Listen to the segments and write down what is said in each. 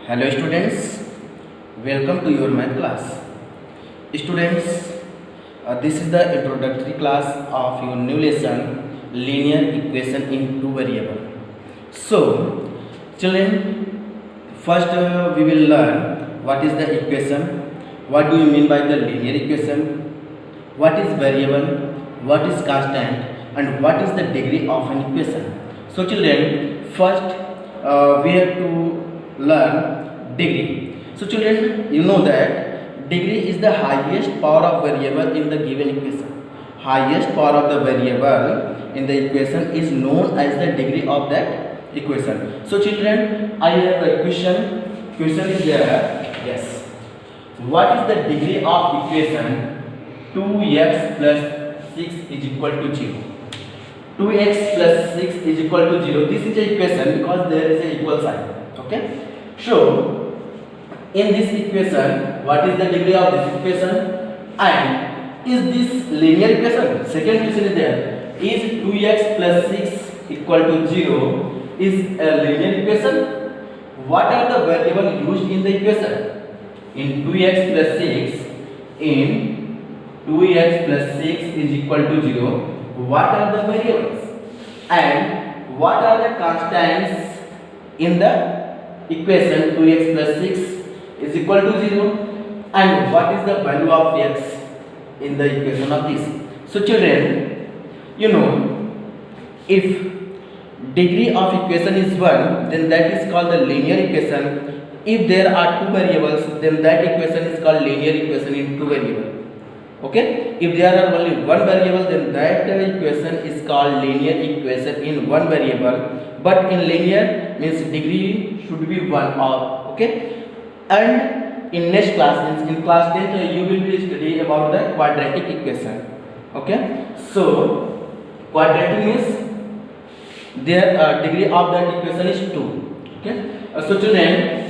Hello students, welcome to your math class. Students, this is the introductory class of your new lesson, linear equation in two variable. So, children, first we will learn what is the equation, what do you mean by the linear equation, what is variable, what is constant, and what is the degree of an equation. So, children, first we have to learn degree. So children, you know that degree is the highest power of variable in the given equation. Highest power of the variable in the equation is known as the degree of that equation. So children, I have a question. Question is there. Yes. What is the degree of equation 2x plus 6 is equal to 0? 2x plus 6 is equal to 0. This is the equation because there is an equal sign. Okay. So, in this equation, what is the degree of this equation? And is this linear equation? Second question is there. Is 2x plus 6 equal to 0 is a linear equation? What are the variables used in the equation? In 2x plus 6, in 2x plus 6 is equal to 0, what are the variables? And what are the constants in the equation 2x plus 6 is equal to 0, and what is the value of x in the equation of this? So children, you know, if degree of equation is 1, then that is called the linear equation. If there are two variables, then that equation is called linear equation in two variables. Okay, if there are only one variable, then that equation is called linear equation in one variable. But in linear means degree should be 1 or okay. And in next class, means in class 10, you will be study about the quadratic equation. Okay, so quadratic means their degree of that equation is 2. Okay, so children,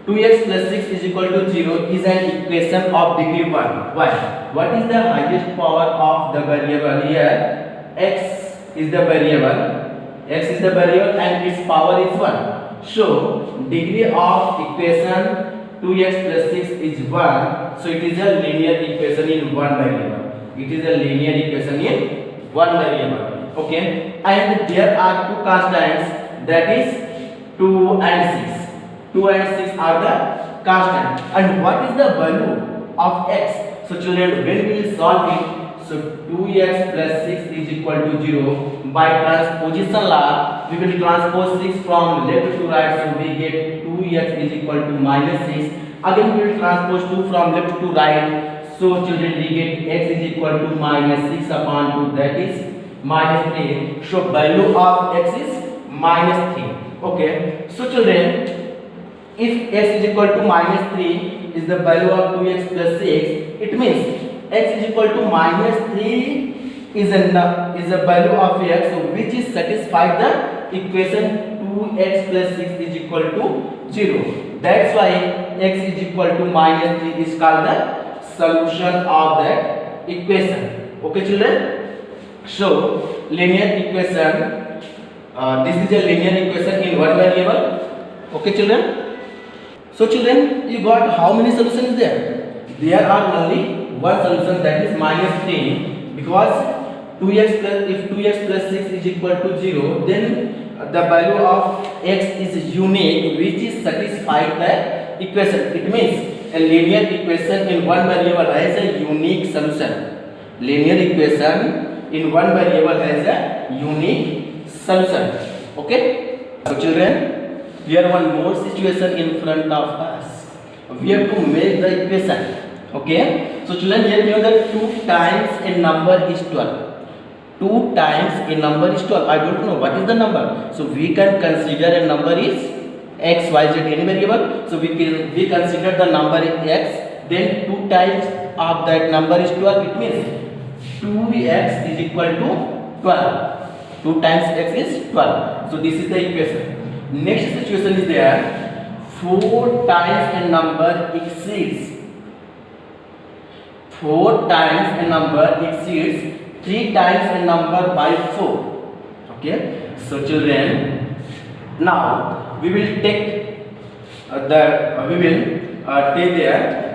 2x plus 6 is equal to 0 is an equation of degree 1. Why? What is the highest power of the variable here? X is the variable. X is the variable and its power is 1. So, degree of equation 2x plus 6 is 1. So, it is a linear equation in one variable. It is a linear equation in one variable. Okay. And there are two constants, that is 2 and 6. 2 and 6 are the constant. And what is the value of x? So children, when we will solve it, so 2x plus 6 is equal to 0. By transposition law, we will transpose 6 from left to right, so we get 2x is equal to minus 6. Again we will transpose 2 from left to right, so children we get x is equal to minus 6 upon 2, that is minus 3. So value of x is minus 3. Okay, so children, if x is equal to minus 3 is the value of 2x plus 6, it means x is equal to minus 3 is a value of x, so which is satisfied the equation 2x plus 6 is equal to 0. That's why x is equal to minus 3 is called the solution of that equation. Okay children? So linear equation, this is a linear equation in one variable. Okay children? So children, you got how many solutions there? There are only one solution, that is minus 3, because 2x plus, if 2x plus 6 is equal to 0, then the value of x is unique, which is satisfied the equation. It means a linear equation in one variable has a unique solution. Linear equation in one variable has a unique solution. Okay? So children, here one more situation in front of us. We have to make the equation. Okay, so children, here we know that 2 times a number is 12. 2 times a number is 12. I don't know what is the number, so we can consider a number is x, y, z, any variable. So we consider the number is x, then 2 times of that number is 12. It means 2x is equal to 12. 2 times x is 12. So this is the equation. Next situation is there, 4 times a number exceeds 4 times a number exceeds 3 times a number by 4. Okay, so children, now we will take we will take there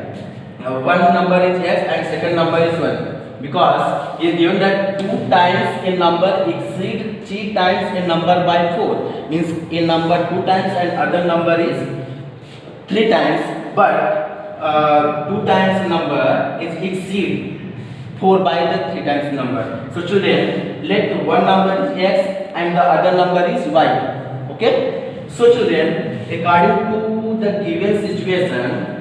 one number is x and second number is 1, because it is given that 2 times a number exceed 3 times a number by 4, means a number 2 times and other number is 3 times, but 2 times number is exceed 4 by the 3 times number. So children, let one number is x and the other number is y. Okay. So children, according to the given situation,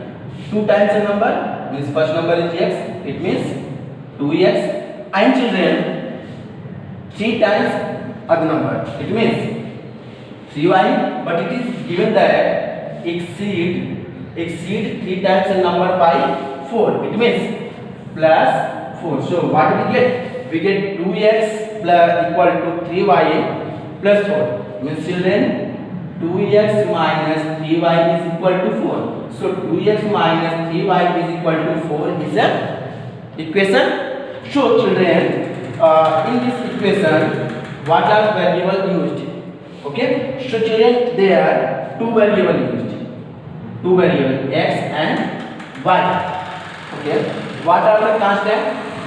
2 times a number means first number is x, it means 2x, and children 3 times other number, it means 3y, but it is given that exceed 3 times a number by 4, it means plus 4. So what we get? We get 2x plus equal to 3y plus 4, means children 2x minus 3y is equal to 4. So 2x minus 3y is equal to 4 is a equation. So children, in this equation, what are variable used? Okay. So children, there are two variable used. Two variable x and y. Okay. What are the constant?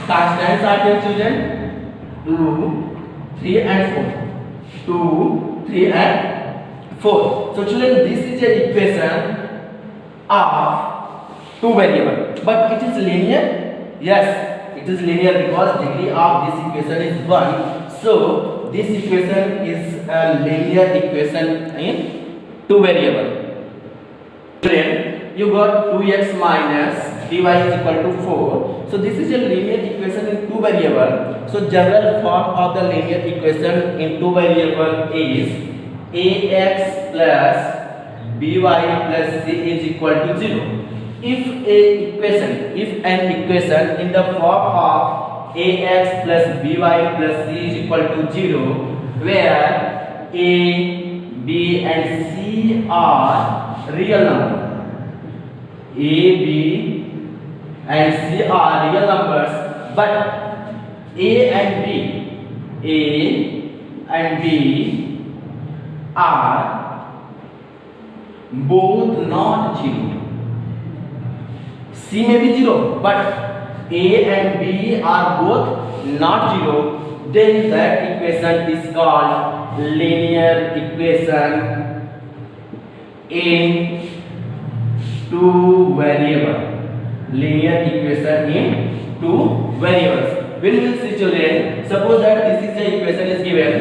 Constants are there, children. 2, 3 and 4. 2, 3 and 4. So children, this is a equation of two variable, but it is linear. Yes, it is linear because degree of this equation is 1. So this equation is a linear equation in two variable. Children, you got 2x minus 3y is equal to 4. So this is a linear equation in two variable. So general form of the linear equation in two variable is ax plus by plus c is equal to 0. If an equation in the form of ax plus by plus c is equal to 0, where a, b and c are real number, a, b and c are real numbers, but a and b are both not 0. C may be 0, but A and B are both not 0. Then that equation is called linear equation in two variable. Linear equation in two variables. When we will see, children, suppose that this is the equation is given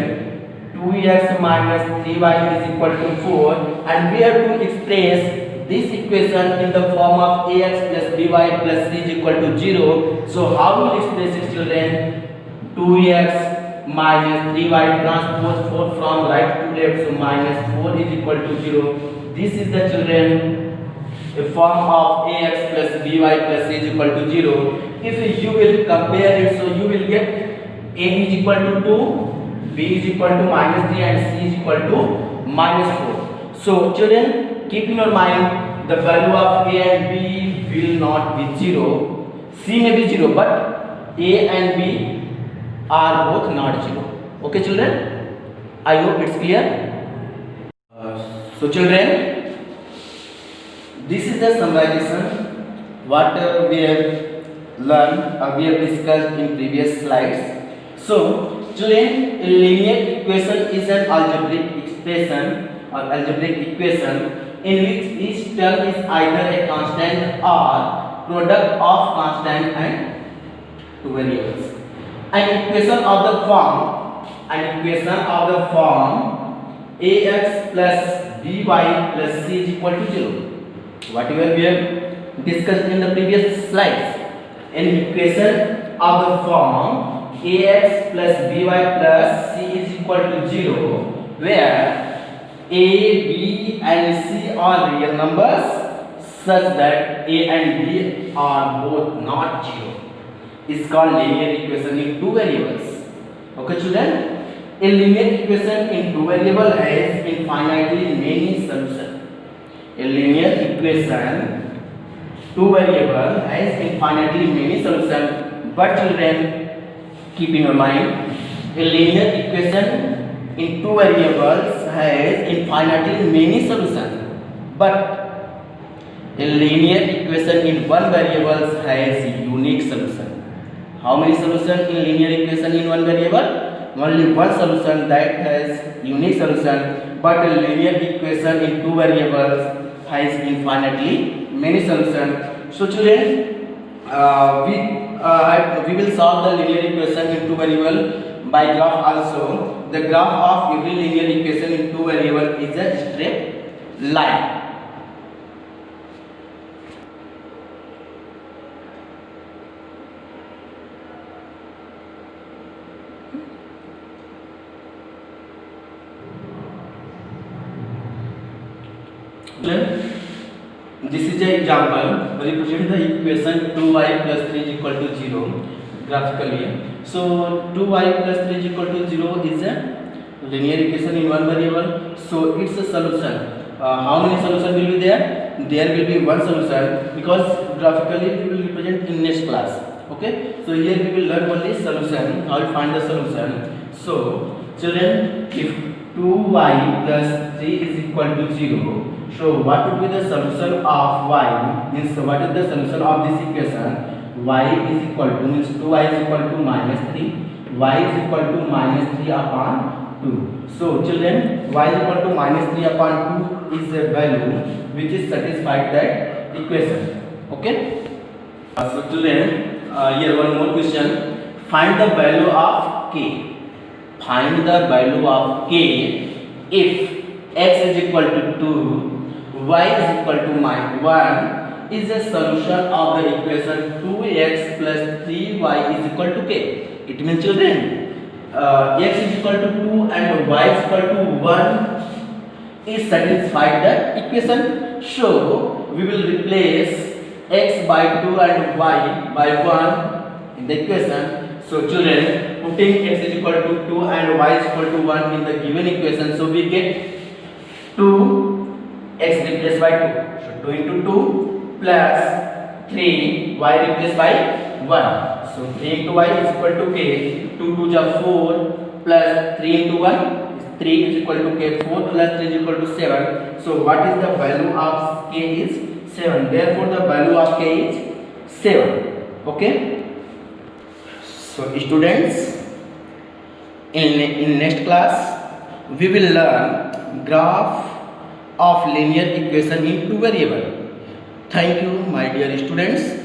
2x minus 3y is equal to 4, and we have to express this equation in the form of ax plus by plus c is equal to 0. So how we will express it, children? 2x minus 3y transpose 4 from right to left, so minus 4 is equal to 0. This is the, children, a form of ax plus by plus c is equal to 0. If you will compare it, so you will get a is equal to 2, b is equal to minus 3 and c is equal to minus 4. So children, keep in your mind the value of a and b will not be 0. C may be 0, but a and b are both not 0. Okay children, I hope it's clear. So children, this is the summarization what we have learned, we have discussed in previous slides. So children, a linear equation is an algebraic expression or algebraic equation in which each term is either a constant or product of constant and two variables. An equation of the form ax plus by plus c is equal to 0. Whatever we have discussed in the previous slides. An equation of the form ax plus by plus c is equal to 0, where a, b and c are real numbers such that a and b are both not 0. It's called linear equation in two variables. Okay children, a linear equation in two variables has infinitely many solutions. A linear equation two variable has infinitely many solutions, but children, keep in your mind, a linear equation in two variables has infinitely many solutions, but A linear equation in one variable has unique solution. How many solution in linear equation in one variable? Only one solution that has unique solution, but a linear equation in two variables has infinitely many solutions. So children, we will solve the linear equation in two variable by graph also. The graph of every linear equation in two variable is a straight line. This is an example. Represent the equation 2y plus 3 is equal to 0 graphically. So 2y plus 3 is equal to 0 is a linear equation in one variable. So its a solution. How many solutions will be there? There will be one solution, because graphically we will represent in next class. Okay. So here we will learn only solution. How to find the solution. So children, if 2y plus 3 is equal to 0. So what would be the solution of y? Means what is the solution of this equation? Y is equal to, means 2y is equal to minus 3. Y is equal to minus 3 upon 2. So children, y is equal to minus 3 upon 2 is a value which is satisfied that equation. Okay. So children, here one more question. Find the value of k. Find the value of k if x is equal to 2, y is equal to minus 1 is a solution of the equation 2x plus 3y is equal to k. It means children, x is equal to 2 and y is equal to 1 is satisfied the equation. So we will replace x by 2 and y by 1 in the equation. So children, putting x is equal to 2 and y is equal to 1 in the given equation, so we get 2 x replaced by 2. So 2 into 2 plus 3 y replaced by 1. So 3 into y is equal to k. 2 to the 4 plus 3 into 1 is 3 is equal to k. 4 plus 3 is equal to 7. So what is the value of k is 7. Therefore the value of k is 7. Okay. So students, in next class we will learn graph of linear equation in two variable. Thank you my dear students.